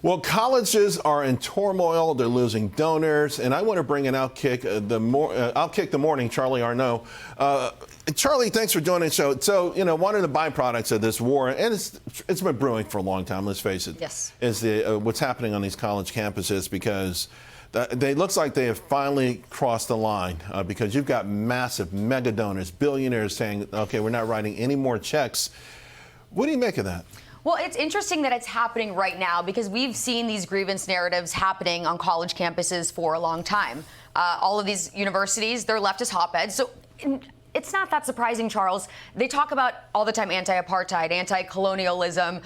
Well, colleges are in turmoil. They're losing donors. And I want to bring in OutKick the Morning, Charly Arnolt. Charlie, thanks for joining the show. So, one of the byproducts of this war, and it's been brewing for a long time, let's face it, yes, is what's happening on these college campuses, because it looks like they have finally crossed the line, because you've got massive mega donors, billionaires saying, okay, we're not writing any more checks. What do you make of that? Well, it's interesting that it's happening right now because we've seen these grievance narratives happening on college campuses for a long time. All of these universities, they're leftist hotbeds. So it's not that surprising, Charles. They talk about all the time anti-apartheid, anti-colonialism,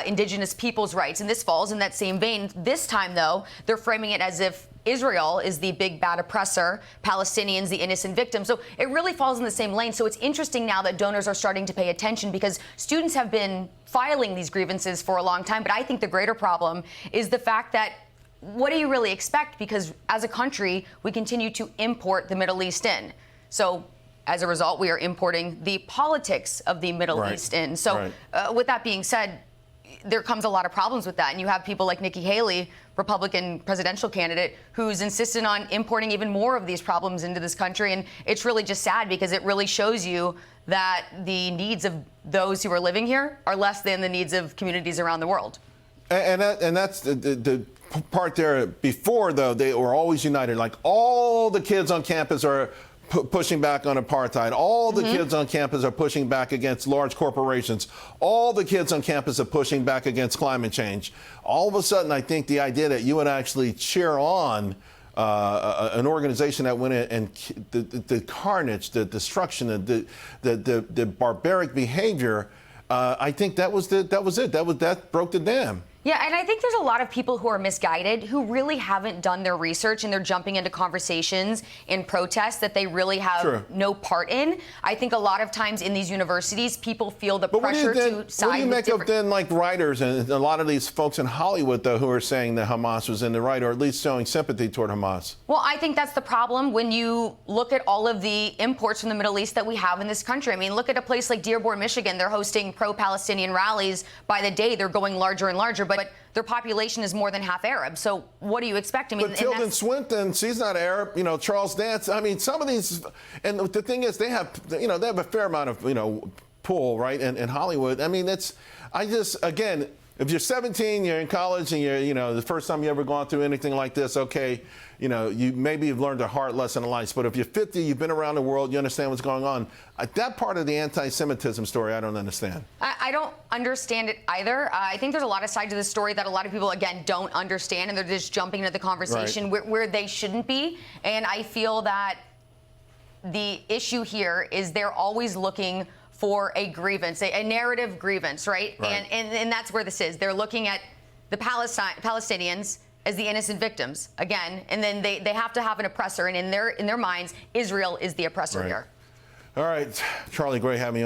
indigenous people's rights, and this falls in that same vein. This time, though, they're framing it as if Israel is the big bad oppressor, Palestinians the innocent victim. So it really falls in the same lane. So it's interesting now that donors are starting to pay attention because students have been filing these grievances for a long time. But I think the greater problem is the fact that what do you really expect? Because as a country, we continue to import the Middle East in. So as a result, we are importing the politics of the Middle East in. So with that being said, there comes a lot of problems with that. And you have people like Nikki Haley, Republican presidential candidate, who's insistent on importing even more of these problems into this country. And it's really just sad because it really shows you that the needs of those who are living here are less than the needs of communities around the world. And that's the part there. Before, though, they were always united. Like, all the kids on campus are pushing back on apartheid. All the kids on campus are pushing back against large corporations. All the kids on campus are pushing back against climate change. All of a sudden, I think the idea that you would actually cheer on an organization that went in and the carnage, the destruction, the barbaric behavior, I think that was it. That broke the dam. Yeah, and I think there's a lot of people who are misguided, who really haven't done their research, and they're jumping into conversations and protests that they really have no part in. I think a lot of times in these universities, people feel the pressure to side. What do you make of then, like, writers and a lot of these folks in Hollywood, though, who are saying that Hamas was in the right, or at least showing sympathy toward Hamas? Well, I think that's the problem when you look at all of the imports from the Middle East that we have in this country. I mean, look at a place like Dearborn, Michigan. They're hosting pro-Palestinian rallies. By the day, they're going larger and larger. But their population is more than half Arab. So what do you expect? I mean, but Tilden Swinton, she's not Arab. Charles Dance. I mean, some of these, and the thing is, they have a fair amount of pull, right? In Hollywood. I mean, again, if you're 17, you're in college, and you're the first time you ever gone through anything like this, okay, you've learned a hard lesson in life. But if you're 50, you've been around the world, you understand what's going on. That part of the anti-Semitism story, I don't understand. I don't understand it either. I think there's a lot of sides to the story that a lot of people, again, don't understand, and they're just jumping into the conversation where they shouldn't be. And I feel that the issue here is they're always looking for a grievance, a narrative grievance, right? And that's where this is. They're looking at the Palestinians as the innocent victims again, and then they have to have an oppressor, and in their minds, Israel is the oppressor here. All right, Charlie, great having you on.